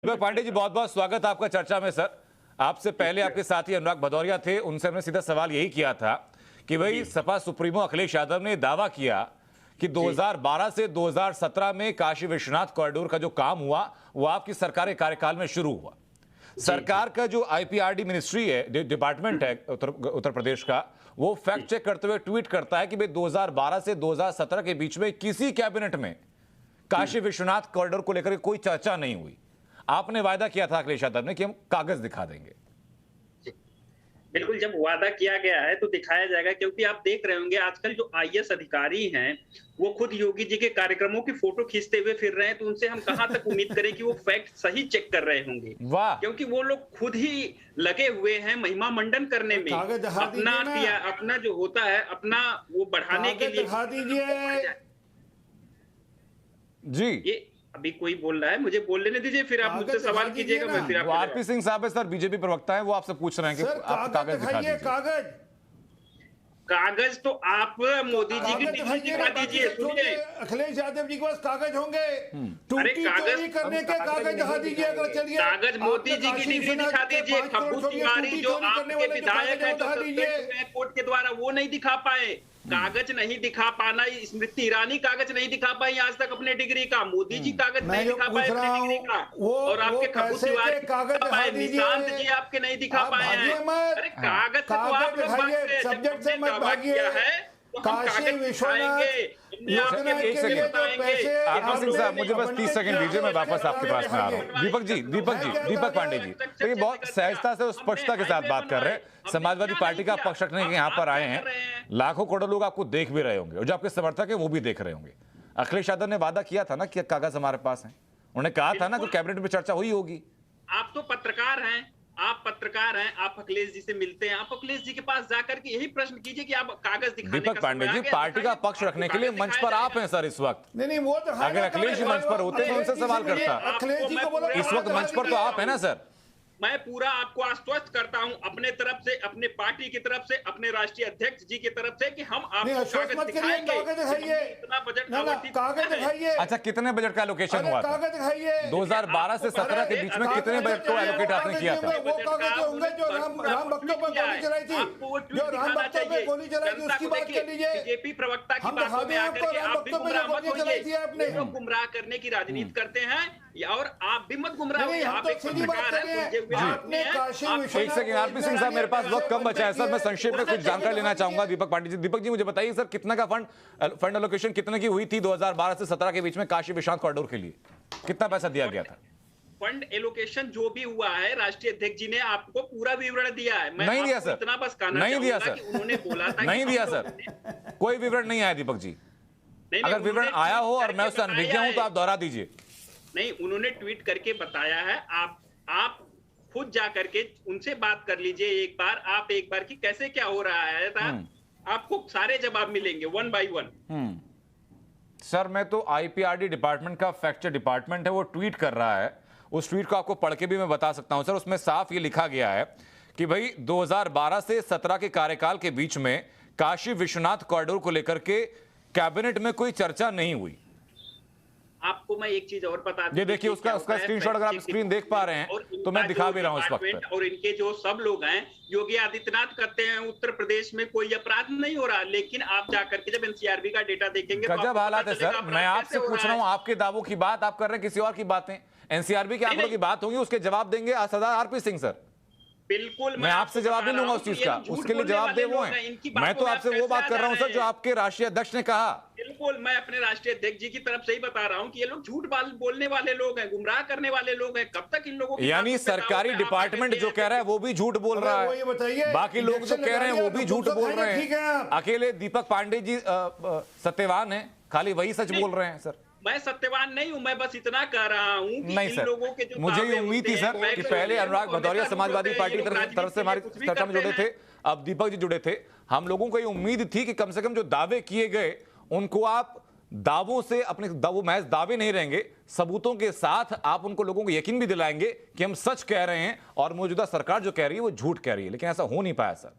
दीपक पांडे जी, बहुत बहुत स्वागत आपका चर्चा में। सर, आपसे पहले आपके साथी अनुराग भदौरिया थे, उनसे हमने सीधा सवाल यही किया था कि भाई सपा सुप्रीमो अखिलेश यादव ने दावा किया कि 2012 से 2017 में काशी विश्वनाथ कॉरिडोर का जो काम हुआ वो आपकी सरकार के कार्यकाल में शुरू हुआ। सरकार का जो आईपीआरडी मिनिस्ट्री है, डिपार्टमेंट है उत्तर प्रदेश का, वो फैक्ट चेक करते हुए ट्वीट करता है कि भाई 2012 से 2017 के बीच में किसी कैबिनेट में काशी विश्वनाथ कॉरिडोर को लेकर कोई चर्चा नहीं हुई। आपने वायदा किया था अखिलेश यादव ने कि हम कागज दिखा देंगे। बिल्कुल, जब वादा किया गया है तो दिखाया जाएगा, क्योंकि आप देख रहे होंगे आजकल जो आईएएस अधिकारी हैं वो खुद योगी जी के कार्यक्रमों की फोटो खींचते हुए फिर रहे हैं, तो उनसे हम कहां तक उम्मीद करें कि वो फैक्ट सही चेक कर रहे होंगे। वाह, क्योंकि वो लोग खुद ही लगे हुए हैं महिमा मंडन करने में, अपना जो होता है अपना वो बढ़ाने के लिए। दिखा दीजिए जी। ये अभी कोई बोल रहा है, मुझे बोल लेने दीजिए, फिर आप मुझसे सवाल कीजिएगा। मैं फिर आरपी सिंह साहब है सर, बीजेपी प्रवक्ता है, वो आपसे पूछ रहे हैं कि आप कागज दिखा दीजिए। कागज तो आप मोदी जी की डिग्री दिखा दीजिए। सुनिए, अखिलेश यादव जी के पास कागज होंगे, कागज करने के कागज दिखा दीजिए। अगर चलिए कागज मोदी जी की डिग्री दिखा दीजिए। खब्बू तिवारी जो आपके विधायक है तो कोर्ट के द्वारा वो नहीं दिखा पाए। कागज नहीं दिखा पाना, स्मृति ईरानी कागज नहीं दिखा पाई आज तक अपने डिग्री का, मोदी जी कागज नहीं दिखा पाए अपने डिग्री का, और आपके खब्बू तिवारी निशांत जी आपके नहीं दिखा पाए हैं। अरे कागज से तो आप लोग सब्जेक्ट से मत भागिए। काशी विश्वनाथ एक सेकंड आरपी सिंह साहब, मुझे बस 30 सेकंड दीजिए, मैं वापस आपके पास में आ रहा हूँ। दीपक पांडे जी, देखिए बहुत सहजता से और स्पष्टता के साथ बात कर रहे हैं। समाजवादी पार्टी का पक्ष रखने के यहाँ पर आए हैं, लाखों करोड़ों लोग आपको देख भी रहे होंगे और जो आपके समर्थक है वो भी देख रहे होंगे। अखिलेश यादव ने वादा किया था ना कि कागज हमारे पास है, उन्होंने कहा था ना कि कैबिनेट में चर्चा हुई होगी। आप तो पत्रकार हैं, आप अखिलेश जी से मिलते हैं, आप अखिलेश जी के पास जाकर के यही प्रश्न कीजिए कि आप कागज दिखाने दीपक पांडे जी, पार्टी का पक्ष रखने के लिए मंच पर आप हैं सर इस वक्त। नहीं, वो तो अगर अखिलेश जी मंच पर होते तो उनसे सवाल करता। अखिलेश जी को बोलो, इस वक्त मंच पर तो आप है ना सर। मैं पूरा आपको आश्वस्त करता हूं अपने तरफ से, अपने पार्टी की तरफ से, अपने राष्ट्रीय अध्यक्ष जी की तरफ से कि हम आपको कागज दिखाएंगे। इतना बजट कागज दिखाइए। अच्छा, कितने बजट का एलोकेशन हुआ था? कागज दिखाइए। 2012 से 17 के बीच में कितने बजट को एलोकेट आपने किया था? वो कागज होंगे जो राम भक्तों पर गोली चलाई थी, जो राम भक्तों पर गोली चलाई थी, उसकी बात कर लीजिए। बीजेपी प्रवक्ता की बातों में आकर के आप भी गुमराह मत होइए। आपने गुमराह करने की राजनीति करते हैं और आप भी मत गुमराह होइए। आप एक पत्रकार हैं। एक सेकंड आरपी सिंह साहब, मेरे पास वक्त कम बचा है सर, मैं संक्षेप में कुछ जानकारी लेना चाहूंगा दीपक पांडे जी। दीपक जी, मुझे बताइए सर, कितना का फंड एलोकेशन कितने की हुई थी 2012 से 17 के बीच में काशी विश्वनाथ कॉरिडोर के लिए? कितना पैसा दिया गया था? फंड एलोकेशन जो भी हुआ है, राष्ट्रीय अध्यक्ष जी ने आपको पूरा विवरण दिया है। मैं नहीं दिया सर, इतना बस कहना नहीं दिया सर, उन्होंने बोला था नहीं दिया सर, कोई विवरण नहीं आया दीपक जी। अगर विवरण आया हो और मैं उससे अनभिज्ञ हूं तो आप दोहरा दीजिए। नहीं, उन्होंने ट्वीट करके बताया है। आप खुद जा करके उनसे बात कर लीजिए एक बार, आप एक बार कि कैसे क्या हो रहा है था, आपको सारे जवाब मिलेंगे 1 by 1। सर, मैं तो आईपीआरडी डिपार्टमेंट का फैक्ट चेक डिपार्टमेंट है, वो ट्वीट कर रहा है, उस ट्वीट को आपको पढ़ के भी मैं बता सकता हूं सर। उसमें साफ ये लिखा गया है कि भाई 2012 से 17 के कार्यकाल के बीच में काशी विश्वनाथ कॉरिडोर को लेकर के कैबिनेट में कोई चर्चा नहीं हुई। आपको मैं एक चीज और बता दूं, ये देखिए उसका स्क्रीनशॉट अगर आप स्क्रीन देख पा रहे हैं तो मैं दिखा भी रहा हूं इस वक्त। और इनके जो सब लोग हैं, योगी आदित्यनाथ कहते हैं उत्तर प्रदेश में कोई अपराध नहीं हो रहा, लेकिन आप जाकर के जब एनसीआरबी का डेटा देखेंगे गजब हालात है सर। मैं आपसे पूछ रहा हूं, आपके दावों की बात आप कर रहे हैं, किसी और की बातें। एनसीआरबी के आंकड़ों की बात होगी, उसके जवाब देंगे सरदार आरपी सिंह सर। बिल्कुल, मैं आपसे जवाब नहीं लूंगा उस चीज का, उसके लिए जवाब दे वो हैं। मैं तो आपसे वो बात कर रहा हूं सर जो आपके राष्ट्रीय अध्यक्ष ने कहा। बिल्कुल, मैं अपने राष्ट्रीय अध्यक्ष जी की तरफ से ही बता रहा हूं कि ये लोग झूठ बोलने वाले लोग हैं, गुमराह करने वाले लोग हैं। कब तक इन लोगों की, यानी सरकारी डिपार्टमेंट जो कह रहा है वो भी झूठ बोल रहा है, बाकी लोग जो कह रहे हैं वो भी झूठ बोल रहे हैं। अकेले दीपक पांडे जी सत्यवान है, खाली वही सच बोल रहे हैं सर। मैं सत्यवान नहीं हूं, मैं बस इतना कह रहा हूं कि नहीं इन सर, लोगों के जो मुझे ये उम्मीद थी सर कि पहले अनुराग भदौरिया समाजवादी पार्टी की तरफ से हमारी चर्चा में जुड़े थे, अब दीपक जी जुड़े थे। हम लोगों को ये उम्मीद थी कि कम से कम जो दावे किए गए उनको आप दावों से अपने, वो महज दावे नहीं रहेंगे, सबूतों के साथ आप उनको लोगों को यकीन भी दिलाएंगे कि हम सच कह रहे हैं और मौजूदा सरकार जो कह रही है वो झूठ कह रही है। लेकिन ऐसा हो नहीं पाया सर।